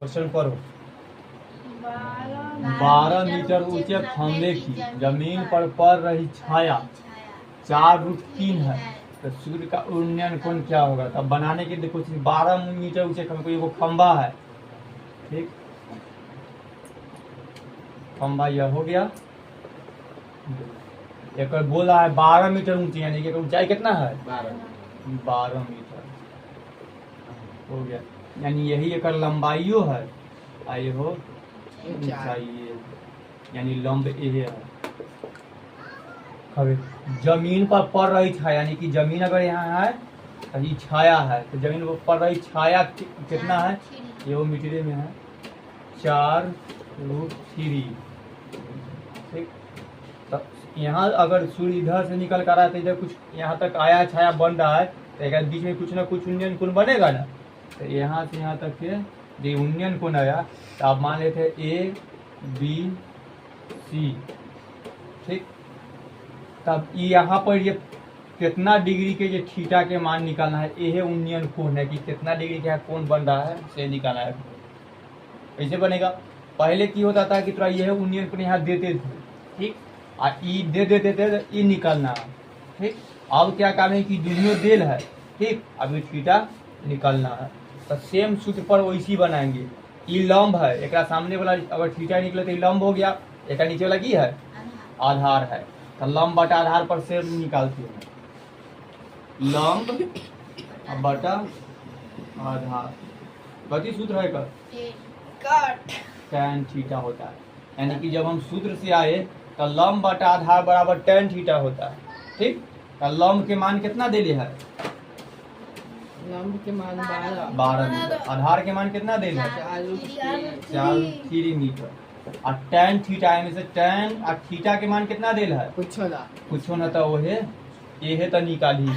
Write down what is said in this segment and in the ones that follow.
Question पढ़ो। 12 metre ऊंचे खंभे की जमीन पर पड़ रही छाया 4√3 है तो सूर्य का उन्नयन कोण क्या होगा। तब बनाने के लिए कुछ 12 मीटर ऊंचे खंभे, वो खंभा है, ठीक, खंभा यह हो गया। एक बोला है 12 मीटर ऊंची, यानी कि ऊंचाई कितना है 12 मीटर हो गया, यानी यही एक लंबाइयो है, आई हो ऊंचाई, यानी लंब ये है। जमीन पर पड़ रही छाया, यानी कि जमीन अगर यहाँ है तो ये छाया है, तो जमीन पर पड़ रही छाया कितना है, ये वो मीटरे में है 4√3, ठीक। तो यहाँ अगर सूर्य इधर से निकल कर रहा है तो इधर कुछ यहाँ तक आया छाया बन रहा है, तो एक बीच में कुछ ना कुछ उन्नयन कोण बनेगा ना। तो यहाँ से यहाँ तक के जो उन्नयन कोण आया, तो आप मान लेते ए बी सी, ठीक। तब यहाँ पर ये कितना डिग्री के ये थीटा के मान निकालना है, यह उन्नयन कोण है कि कितना डिग्री का कोण बन रहा है से निकालना है। कैसे बनेगा, पहले की होता था कि थोड़ा यह उन्नयन कोण यहाँ देते थे, ठीक, और ई दे देते थे तो ई निकालना है, ठीक। अब क्या काम है कि दोनों देल है, ठीक, अभी थीटा निकालना है। तो सेम सूत्र पर वैसी बनाएंगे। ई लंब है, एक सामने वाला अगर थीटा निकले तो लंब हो गया, एक नीचे वाला की है आधार है, तो लंब बटा आधार पर से निकालते हैं, लंब बटा आधार, गति सूत्र है tan थीटा होता है, यानी कि जब हम सूत्र से आए तो लंब बटा आधार बराबर tan थीटा होता है, ठीक। तो लंब के मान कितना दे है, लंब के मान 12 मीटर, आधार के मान कितना दे है 4 मीटर, और tan थीटा में से tan और थीटा के मान कितना दे है कुछ ना, तो वो है ये तो निकाली,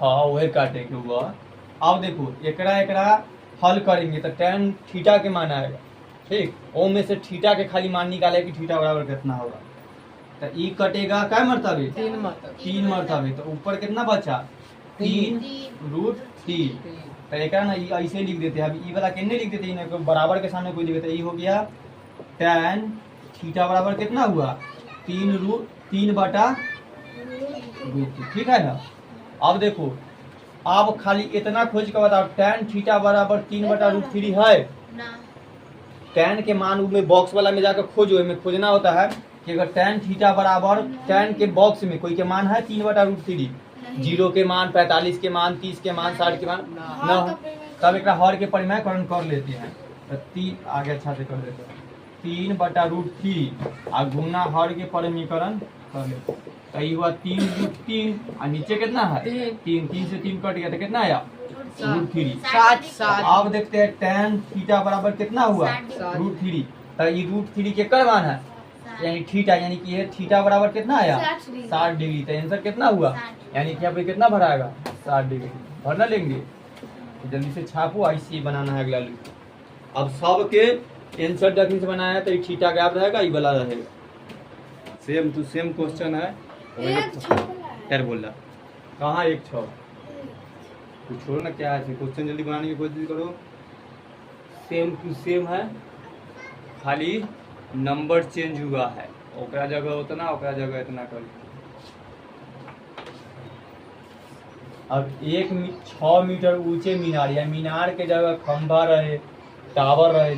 हाँ वही काटे के हुआ। अब देखो एकरा हल करेंगे तो tan थीटा के मान आएगा, ठीक, ओ में से थीटा के खाली मान निकाले कि थीटा बराबर कितना होगा, तो ई कटेगा क्या मरतबे 3 मरतबे, तो ऊपर कितना बचा 3√3, तो एक ना ऐसे लिख देते हैं। अब ई वाला कितने लिख देते हैं, बराबर के सामने कोई लिख देते, ई हो गया tan थीटा बराबर कितना हुआ 3 बटा √3, ठीक है ना। अब देखो अब खाली इतना खोज के बताओ tan थीटा बराबर 3 बटा √3 है, tan के मान में बॉक्स वाला में जाकर खोजो, में खोजना होता है कि अगर tan थीटा बराबर tan के बॉक्स में कोई के मान है 3 बटा √3, 0 के मान 45 के मान 30 के मान 60 के मान न, तब एक हर के परिमेयकरण कर लेते हैं, तो 3 आगे अच्छा से कर देते हैं 3 बटा √3 और गुना हर के परिमेयकरण कर लेते हैं, तो ये हुआ 3√3 और नीचे कितना है 3 से 3 कट गया तो कितना आया √3। अब देखते हैं tan थीटा बराबर कितना हुआ √3, तो ये √3 के कर मान है, यानी थीटा, यानी कि ये थीटा बराबर कितना आया 60 डिग्री, तो आंसर कितना हुआ, यानी कि यहाँ पे कितना भराएगा 60 डिग्री भरना लेंगे। तो जल्दी से छापो, ऐसे बनाना है अगला लूप। अब सब के आंसर देखने से बनाया तो थीटा गैप रहेगा, ये वाला रहेगा, सेम टू सेम क्वेश्चन है। यार बोल रहा कहाँ 1/6, कुछ छोड़ो ना, क्या है क्वेश्चन जल्दी बनाने की कोशिश करो, सेम टू सेम है, खाली नंबर चेंज हुआ है, ओकरा जगह उतना ओकरा जगह इतना कर। अब 6 मीटर ऊंचे मीनार या मीनार के जगह खंभा रहे, टावर रहे,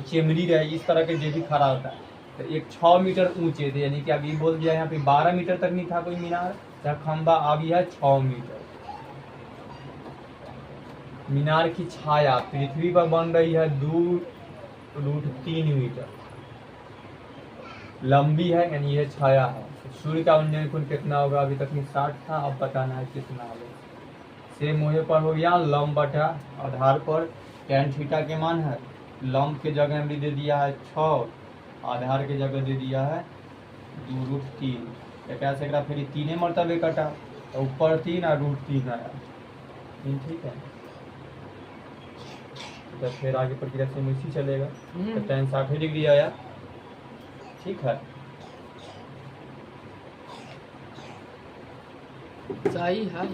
चेमरी रहे, इस तरह के जो भी खड़ा होता है, तो एक 6 मीटर ऊंचे थे, यानी कि अभी बोल दिया यहाँ पे 12 मीटर तक नहीं था कोई मीनार, या खंभा अभी है 6 मीटर। मीनार की छाया पृथ्वी पर बन रही है 2√3 मीटर लंबी है, यानी यह छाया है। सूर्य का उन्नयन कोण कितना होगा, अभी तक में 60 था, अब बताना है कितना होगा। सेम मुहे पर हो गया लंब बटा आधार पर tan थीटा के मान है, लंब के जगह हमने दे दिया है 6, आधार के जगह दे दिया है 2√3, एक से फिर 3 मरतबे कटा, तो ऊपर 3 और √3 आया, ठीक है। तो फिर आगे प्रक्रिया से इसी चलेगा, तो tan 60 डिग्री आया, ठीक है, सही है।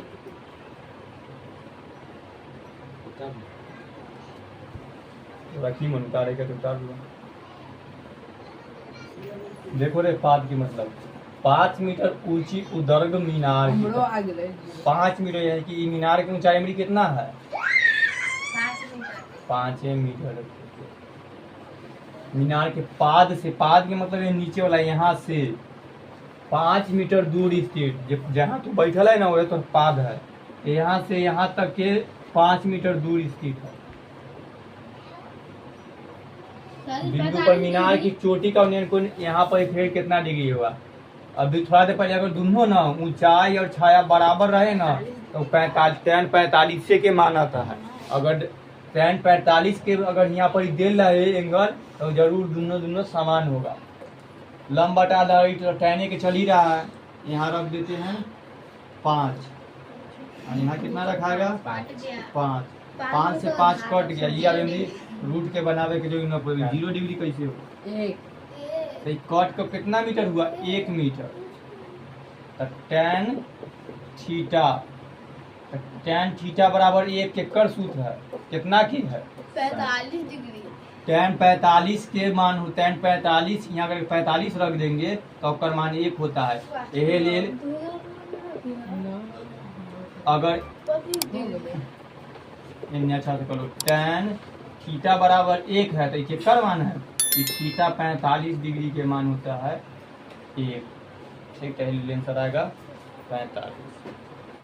तो रखी मन उतारेगा तो उतार दूंगा। देखो रे पाद की मतलब 5 मीटर ऊंची उदर्ग मीनार की 5 मीटर, यानी कि ई मीनार की ऊंचाई मेरी कितना है 5 मीटर। मीनार के पाद से, पाद के मतलब ये नीचे वाला यहाँ से 5 मीटर दूर स्थित, जहाँ तू बैठल है ना वो तो पाद है, यहाँ से यहाँ तक के 5 मीटर दूर स्थित है। बिंदु पर मीनार की चोटी का कोण यहाँ पर फिर कितना डिग्री होगा। अभी थोड़ा देर पहले अगर दोनों ना ऊंचाई और छाया बराबर रहे ना तो 45 के मान आता है। अगर 45 के अगर यहाँ पर दे रहे एंगल तो जरूर दोनों समान होगा। लंब बटा लाइट टहने के चल ही रहा है, यहाँ रख देते हैं 5 और यहाँ कितना रखाएगा 5। 5 से 5 कट गया, ये अभी रूट के बनावे के जो 0 डिग्री कैसे हो तो कट को कितना मीटर हुआ 1 मीटर। तो tan थीटा बराबर 1 के कर सूत्र है कितना की है 45 डिग्री। tan 45 के मान हो, tan 45 यहाँ अगर 45 रख देंगे तो उसका मान 1 होता है। यही ले अगर अच्छा से करो tan थीटा बराबर 1 है तो ये कर मान है कि थीटा 45 डिग्री के मान होता है 1। ठीक है, आंसर आएगा 45।